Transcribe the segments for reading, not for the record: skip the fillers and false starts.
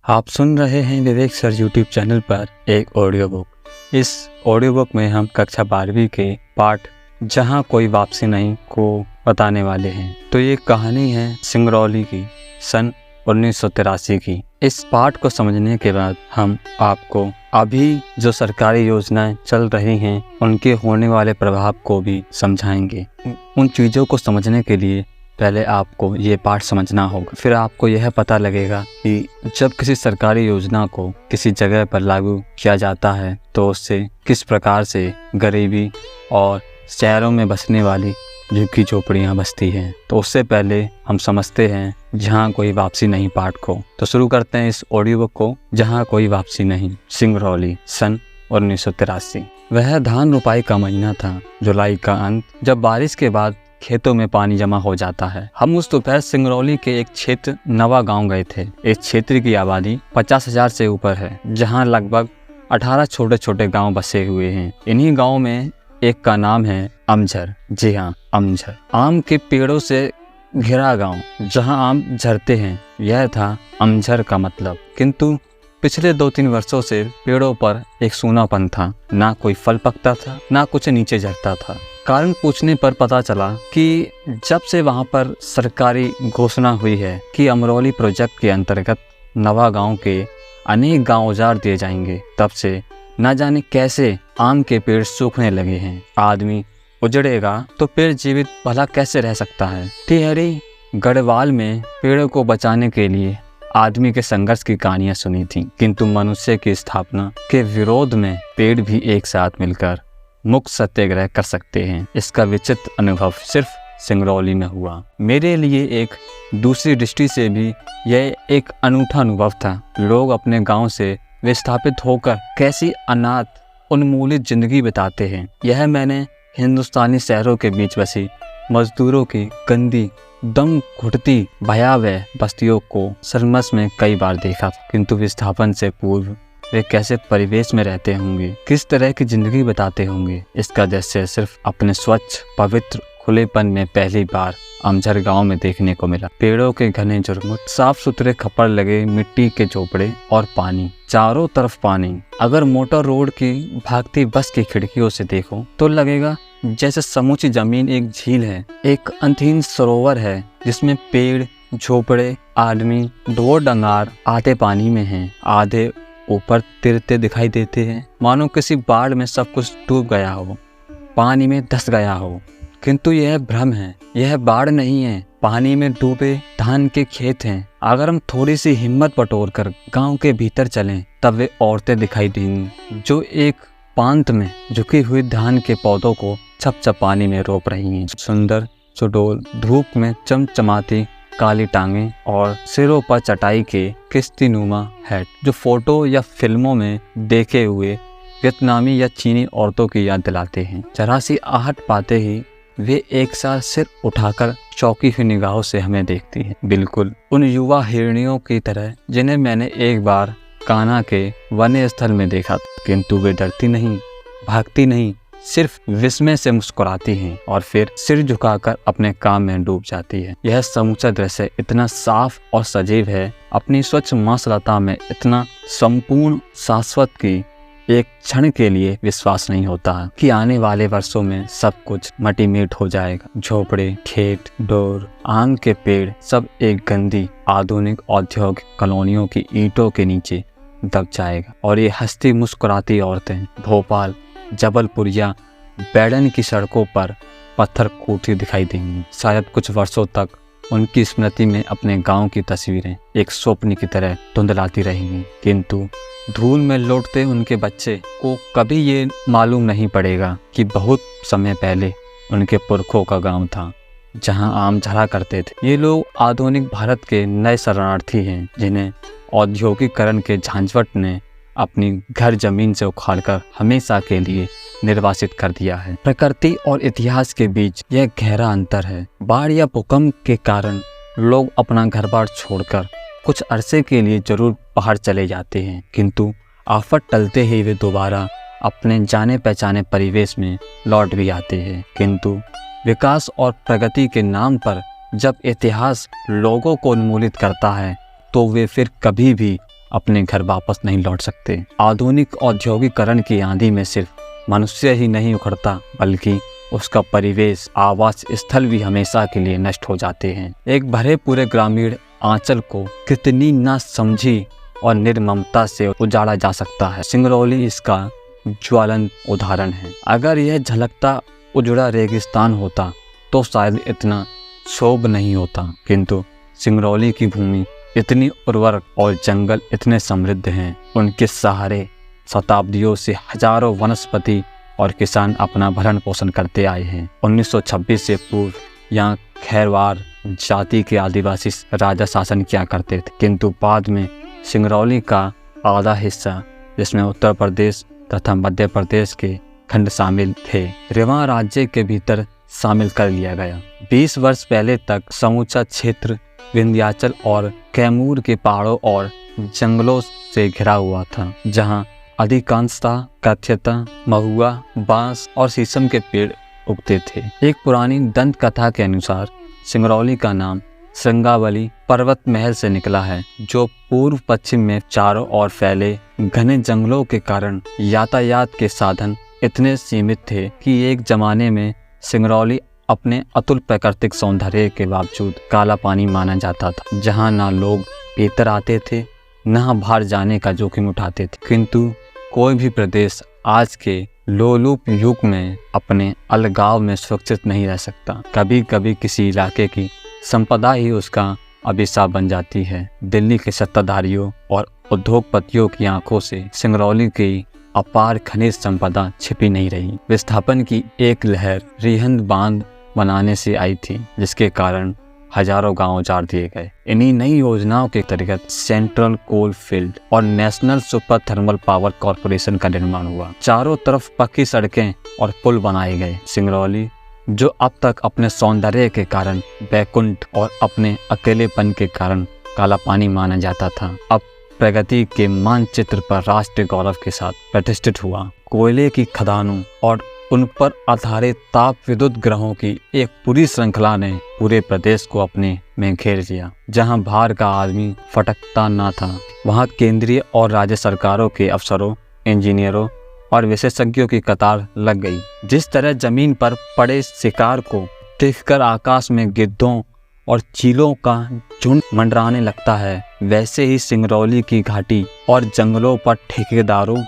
आप सुन रहे हैं विवेक सर यूट्यूब चैनल पर एक ऑडियो बुक। इस ऑडियो बुक में हम कक्षा 12वीं के पाठ जहां कोई वापसी नहीं को बताने वाले हैं। तो ये कहानी है सिंगरौली की सन 1983 की। इस पाठ को समझने के बाद हम आपको अभी जो सरकारी योजनाएं चल रही हैं उनके होने वाले प्रभाव को भी समझाएंगे। उन चीज़ों को समझने के लिए पहले आपको ये पाठ समझना होगा, फिर आपको यह पता लगेगा कि जब किसी सरकारी योजना को किसी जगह पर लागू किया जाता है तो उससे किस प्रकार से गरीबी और शहरों में बसने वाली झुग्गी झोपड़ियाँ बसती हैं। तो उससे पहले हम समझते हैं जहाँ कोई वापसी नहीं पाठ को। तो शुरू करते हैं इस ऑडियो बुक को, जहाँ कोई वापसी नहीं। सिंगरौली सन 1983। वह धान रोपाई का महीना था, जुलाई का अंत, जब बारिश के बाद खेतों में पानी जमा हो जाता है। हम उस दोपहर सिंगरौली के एक क्षेत्र नवा गांव गए थे। इस क्षेत्र की आबादी 50,000 से ऊपर है, जहां लगभग 18 छोटे छोटे गांव बसे हुए हैं। इन्हीं गांव में एक का नाम है अमझर। जी हाँ, अमझर। आम के पेड़ों से घिरा गांव, जहां आम झरते हैं, यह था अमझर का मतलब। किंतु पिछले 2-3 वर्षों से पेड़ों पर एक सूनापन था। ना कोई फल पकता था, ना कुछ नीचे झरता था। कारण पूछने पर पता चला कि जब से वहां पर सरकारी घोषणा हुई है कि अमरौली प्रोजेक्ट के अंतर्गत नवा गांव के अनेक गांव उजाड़ दिए जाएंगे, तब से न जाने कैसे आम के पेड़ सूखने लगे हैं। आदमी उजड़ेगा तो पेड़ जीवित भला कैसे रह सकता है। टिहरी गढ़वाल में पेड़ों को बचाने के लिए आदमी के संघर्ष की कहानियां सुनी थी, किंतु मनुष्य की स्थापना के विरोध में पेड़ भी एक साथ मिलकर मुक्त सत्याग्रह कर सकते हैं। इसका विचित्र अनुभव सिर्फ सिंगरौली में हुआ। मेरे लिए एक दूसरी दृष्टि से भी यह एक अनूठा अनुभव था। लोग अपने गांव से विस्थापित होकर कैसी अनाथ उन्मूलित जिंदगी बिताते हैं, यह मैंने हिंदुस्तानी शहरों के बीच बसी मजदूरों की गंदी दम घुटती भयावह बस्तियों को सरमस में कई बार देखा। किंतु विस्थापन से पूर्व वे कैसे परिवेश में रहते होंगे, किस तरह की जिंदगी बताते होंगे, इसका दृश्य सिर्फ अपने स्वच्छ पवित्र खुलेपन में पहली बार अमझर गांव में देखने को मिला। पेड़ों के घने झुरमुट, साफ सुथरे खप्पर लगे मिट्टी के झोपड़े और पानी, चारों तरफ पानी। अगर मोटर रोड की भागती बस की खिड़कियों से देखो तो लगेगा जैसे समूची जमीन एक झील है, एक अंतहीन सरोवर है जिसमें पेड़, झोपड़े, आदमी, ढोर डंगार आधे पानी में हैं, आधे ऊपर तिरते दिखाई देते हैं, मानो किसी बाढ़ में सब कुछ डूब गया हो, पानी में धंस गया हो। किंतु यह भ्रम है, यह बाढ़ नहीं है, पानी में डूबे धान के खेत हैं। अगर हम थोड़ी सी हिम्मत बटोर कर गांव के भीतर चलें, तब वे औरतें दिखाई देंगी जो एक पांत में झुकी हुई धान के पौधों को छप छप पानी में रोप रही हैं। सुंदर सुडोल धूप में चमचमाती काली टांगे और सिरों पर चटाई के किश्तीनुमा हैट, जो फोटो या फिल्मों में देखे हुए वियतनामी या चीनी औरतों की याद दिलाते हैं। जरा सी आहट पाते ही वे एक साथ सिर उठाकर चौंकी हुई निगाहों से हमें देखती हैं, बिल्कुल उन युवा हिरनियों की तरह जिन्हें मैंने एक बार कान्हा के वन्य स्थल में देखा। किंतु वे डरती नहीं, भागती नहीं, सिर्फ विस्मय से मुस्कुराती हैं और फिर सिर झुकाकर अपने काम में डूब जाती है। यह समूचा दृश्य इतना साफ और सजीव है, अपनी स्वच्छ मांसलता में इतना संपूर्ण शाश्वत की एक क्षण के लिए विश्वास नहीं होता है कि आने वाले वर्षों में सब कुछ मटीमेट हो जाएगा। झोपड़े, खेत, डोर, आम के पेड़ सब एक गंदी आधुनिक औद्योगिक कॉलोनियों की ईंटों के नीचे दब जाएगा और ये हंसती मुस्कुराती औरतें भोपाल, जबलपुर या बैडन की सड़कों पर पत्थर कूटती दिखाई देंगी। शायद कुछ वर्षों तक उनकी स्मृति में अपने गांव की तस्वीरें एक स्वप्न की तरह धुंधलाती रहेंगी। किंतु धूल में लौटते उनके बच्चे को कभी ये मालूम नहीं पड़ेगा कि बहुत समय पहले उनके पुरखों का गांव था जहां आम झरा करते थे। ये लोग आधुनिक भारत के नए शरणार्थी हैं, जिन्हें औद्योगिकरण के झांझवट ने अपनी घर जमीन से उखाड़कर हमेशा के लिए निर्वासित कर दिया है। प्रकृति और इतिहास के बीच यह गहरा अंतर है। बाढ़ या भूकंप के कारण लोग अपना घर बार छोड़कर कुछ अरसे के लिए जरूर बाहर चले जाते हैं, किंतु आफत टलते ही वे दोबारा अपने जाने पहचाने परिवेश में लौट भी आते हैं। किंतु विकास और प्रगति के नाम पर जब इतिहास लोगों को उन्मूलित करता है, तो वे फिर कभी भी अपने घर वापस नहीं लौट सकते। आधुनिक औद्योगिकरण की आंधी में सिर्फ मनुष्य ही नहीं उखड़ता, बल्कि उसका परिवेश, आवास स्थल भी हमेशा के लिए नष्ट हो जाते हैं। एक भरे पूरे ग्रामीण आंचल को कितनी ना समझी और निर्ममता से उजाड़ा जा सकता है। सिंगरौली इसका ज्वलंत उदाहरण है। अगर यह झलकता उजड़ा रेगिस्तान होता तो शायद इतना क्षोभ नहीं होता, किंतु सिंगरौली की भूमि इतनी उर्वर और जंगल इतने समृद्ध हैं। उनके सहारे शताब्दियों से हजारों वनस्पति और किसान अपना भरण पोषण करते आए हैं। 1926 से पूर्व यहाँ खैरवार जाति के आदिवासी राजा शासन किया करते थे, किंतु बाद में सिंगरौली का आधा हिस्सा, जिसमें उत्तर प्रदेश तथा मध्य प्रदेश के खंड शामिल थे, रेवा राज्य के भीतर शामिल कर लिया गया। 20 वर्ष पहले तक समूचा क्षेत्र विंध्याचल और कैमूर के पहाड़ों और जंगलों से घिरा हुआ था, जहां अधिकांशतः कथ्यता महुआ, बांस और शीशम के पेड़ उगते थे। एक पुरानी दंत कथा के अनुसार सिंगरौली का नाम श्रृंगावली पर्वत महल से निकला है, जो पूर्व पश्चिम में चारों ओर फैले घने जंगलों के कारण यातायात के साधन इतने सीमित थे कि एक जमाने में सिंगरौली अपने अतुल प्राकृतिक सौंदर्य के बावजूद काला पानी माना जाता था, जहां ना लोग भीतर आते थे, ना बाहर जाने का जोखिम उठाते थे। किंतु कोई भी प्रदेश आज के लोलुप युग में अपने अलगाव में सुरक्षित नहीं रह सकता। कभी कभी किसी इलाके की संपदा ही उसका अभिशाप बन जाती है। दिल्ली के सत्ताधारियों और उद्योगपतियों की आंखों से सिंगरौली की अपार खनिज संपदा छिपी नहीं रही। विस्थापन की एक लहर रिहंद बांध बनाने से आई थी, जिसके कारण हजारों गांव उजाड़ दिए गए। इन्हीं नई योजनाओं के अंतर्गत सेंट्रल कोल फील्ड और national super thermal power corporation का निर्माण हुआ। चारों तरफ पक्की सड़कें और पुल बनाए गए। सिंगरौली, जो अब तक अपने सौंदर्य के कारण बैकुंठ और अपने अकेलेपन के कारण काला पानी माना जाता था, अब प्रगति के मानचित्र पर राष्ट्रीय गौरव के साथ प्रतिष्ठित हुआ। कोयले की खदानों और उन पर आधारित ताप विद्युत ग्रहों की एक पूरी श्रृंखला ने पूरे प्रदेश को अपने में घेर लिया। जहां बाहर का आदमी फटकता ना था, वहां केंद्रीय और राज्य सरकारों के अफसरों, इंजीनियरों और विशेषज्ञों की कतार लग गई। जिस तरह जमीन पर पड़े शिकार को देखकर आकाश में गिद्धों और चीलों का झुंड मंडराने लगता है, वैसे ही सिंगरौली की घाटी और जंगलों पर ठेकेदारों,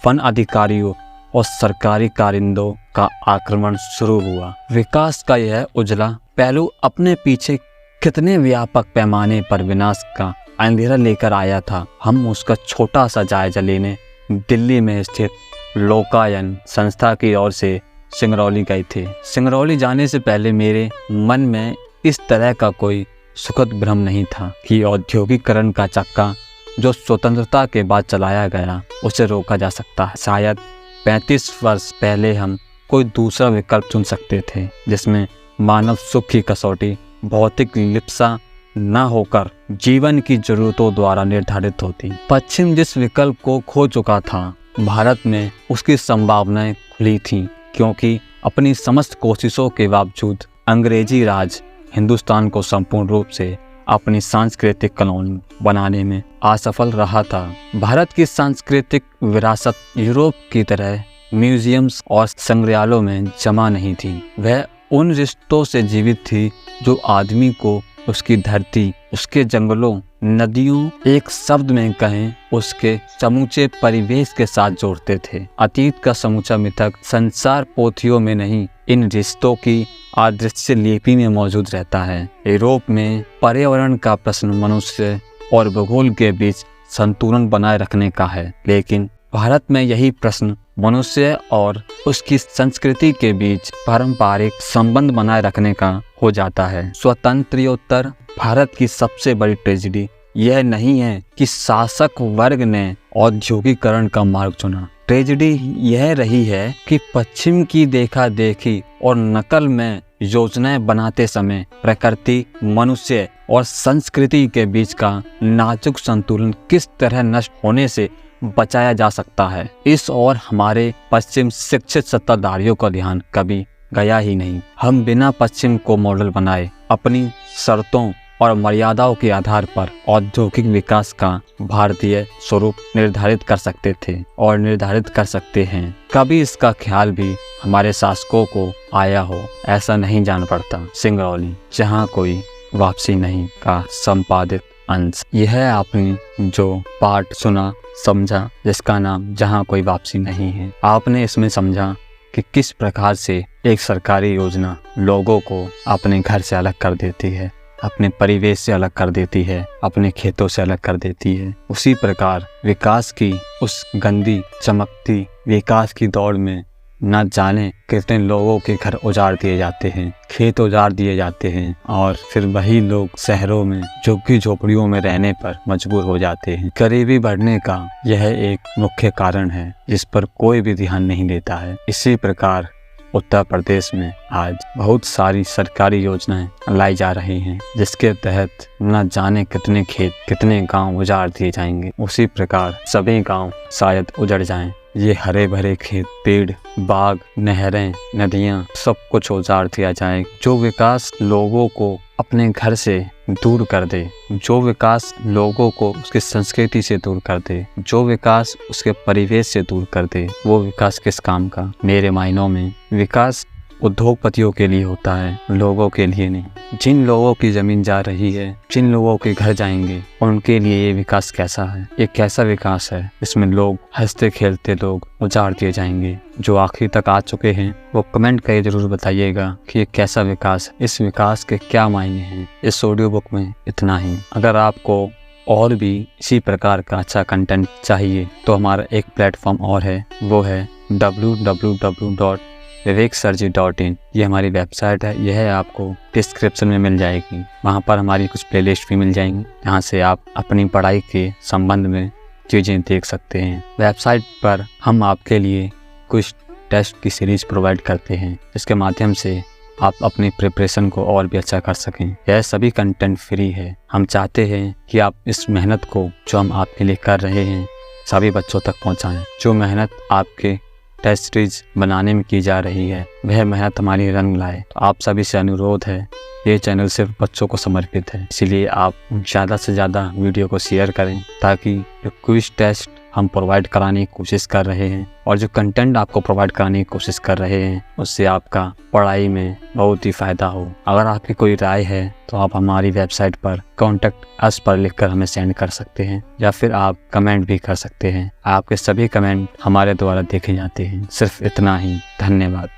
वन अधिकारियों और सरकारी कारिंदों का आक्रमण शुरू हुआ। विकास का यह उजला पहलू अपने पीछे कितने व्यापक पैमाने पर विनाश का अंधेरा लेकर आया था, हम उसका छोटा सा जायजा लेने दिल्ली में स्थित लोकायन संस्था की ओर से सिंगरौली गए थे। सिंगरौली जाने से पहले मेरे मन में इस तरह का कोई सुखद भ्रम नहीं था कि औद्योगिकरण का चक्का जो स्वतंत्रता के बाद चलाया गया, उसे रोका जा सकता है। शायद 35 वर्ष पहले हम कोई दूसरा विकल्प चुन सकते थे, जिसमें मानव सुख की कसौटी भौतिक लिप्सा न होकर जीवन की जरूरतों द्वारा निर्धारित होती। पश्चिम जिस विकल्प को खो चुका था, भारत में उसकी संभावनाएं खुली थीं, क्योंकि अपनी समस्त कोशिशों के बावजूद अंग्रेजी राज हिंदुस्तान को संपूर्ण रूप से अपनी सांस्कृतिक कॉलोनी बनाने में असफल रहा था। भारत की सांस्कृतिक विरासत यूरोप की तरह म्यूजियम्स और संग्रहालयों में जमा नहीं थी। वह उन रिश्तों से जीवित थी जो आदमी को उसकी धरती, उसके जंगलों, नदियों, एक शब्द में कहें उसके समूचे परिवेश के साथ जोड़ते थे। अतीत का समूचा मिथक संसार पोथियों में नहीं, इन रिश्तों की अदृश्य लिपि में मौजूद रहता है। यूरोप में पर्यावरण का प्रश्न मनुष्य और भूगोल के बीच संतुलन बनाए रखने का है, लेकिन भारत में यही प्रश्न मनुष्य और उसकी संस्कृति के बीच पारंपरिक संबंध बनाए रखने का हो जाता है। स्वतंत्रोत्तर भारत की सबसे बड़ी ट्रेजेडी यह नहीं है कि शासक वर्ग ने औद्योगिकरण का मार्ग चुना। ट्रेजेडी यह रही है कि पश्चिम की देखा देखी और नकल में योजनाएं बनाते समय प्रकृति, मनुष्य और संस्कृति के बीच का नाजुक संतुलन किस तरह नष्ट होने से बचाया जा सकता है, इस ओर हमारे पश्चिम शिक्षित सत्ताधारियों का ध्यान कभी गया ही नहीं। हम बिना पश्चिम को मॉडल बनाए अपनी शर्तों और मर्यादाओं के आधार पर औद्योगिक विकास का भारतीय स्वरूप निर्धारित कर सकते थे और निर्धारित कर सकते हैं। कभी इसका ख्याल भी हमारे शासकों को आया हो, ऐसा नहीं जान पड़ता। सिंगरौली जहाँ कोई वापसी नहीं का संपादित अंश। यह है आपने जो पाठ सुना समझा, जिसका नाम जहाँ कोई वापसी नहीं है। आपने इसमें समझा कि किस प्रकार से एक सरकारी योजना लोगों को अपने घर से अलग कर देती है, अपने परिवेश से अलग कर देती है, अपने खेतों से अलग कर देती है। उसी प्रकार विकास की उस गंदी चमकती विकास की दौड़ में न जाने कितने लोगों के घर उजाड़ दिए जाते हैं, खेत उजाड़ दिए जाते हैं और फिर वही लोग शहरों में झुग्गी झोपड़ियों में रहने पर मजबूर हो जाते हैं। गरीबी बढ़ने का यह एक मुख्य कारण है जिस पर कोई भी ध्यान नहीं देता है। इसी प्रकार उत्तर प्रदेश में आज बहुत सारी सरकारी योजनाएं लाई जा रही हैं जिसके तहत न जाने कितने खेत कितने गांव उजाड़ दिए जाएंगे। उसी प्रकार सभी गांव शायद उजड़ जाएं। ये हरे भरे खेत, पेड़, बाग, नहरें, नदियां सब कुछ उजाड़ दिया जाए। जो विकास लोगों को अपने घर से दूर कर दे, जो विकास लोगों को उसकी संस्कृति से दूर कर दे, जो विकास उसके परिवेश से दूर कर दे, वो विकास किस काम का? मेरे मायनों में विकास उद्योगपतियों के लिए होता है, लोगों के लिए नहीं। जिन लोगों की जमीन जा रही है, जिन लोगों के घर जाएंगे, उनके लिए ये विकास कैसा है? ये कैसा विकास है? इसमें लोग हंसते खेलते लोग उजाड़ दिए जाएंगे। जो आखिरी तक आ चुके हैं वो कमेंट करके जरूर बताइएगा कि ये कैसा विकास है, इस विकास के क्या मायने हैं। इस ऑडियो बुक में इतना ही। अगर आपको और भी इसी प्रकार का अच्छा कंटेंट चाहिए तो हमारा एक प्लेटफॉर्म और है, वो है www.viveksirji.in। ये हमारी वेबसाइट है, यह आपको डिस्क्रिप्शन में मिल जाएगी। वहाँ पर हमारी कुछ प्लेलिस्ट भी मिल जाएंगी, जहाँ से आप अपनी पढ़ाई के संबंध में चीज़ें देख सकते हैं। वेबसाइट पर हम आपके लिए कुछ टेस्ट की सीरीज प्रोवाइड करते हैं जिसके माध्यम से आप अपनी प्रिपरेशन को और भी अच्छा कर सकें। यह सभी कंटेंट फ्री है। हम चाहते हैं कि आप इस मेहनत को जो हम आपके लिए कर रहे हैं सभी बच्चों तक पहुँचाएँ। जो मेहनत आपके टेस्ट सीरीज बनाने में की जा रही है वह मेहनत हमारी रंग लाए। तो आप सभी से अनुरोध है, ये चैनल सिर्फ बच्चों को समर्पित है, इसलिए आप ज़्यादा से ज़्यादा वीडियो को शेयर करें ताकि जो क्विज टेस्ट हम प्रोवाइड कराने की कोशिश कर रहे हैं और जो कंटेंट आपको प्रोवाइड कराने की कोशिश कर रहे हैं उससे आपका पढ़ाई में बहुत ही फ़ायदा हो। अगर आपकी कोई राय है तो आप हमारी वेबसाइट पर कॉन्टैक्ट अस पर लिखकर हमें सेंड कर सकते हैं या फिर आप कमेंट भी कर सकते हैं। आपके सभी कमेंट हमारे द्वारा देखे जाते हैं। सिर्फ इतना ही। धन्यवाद।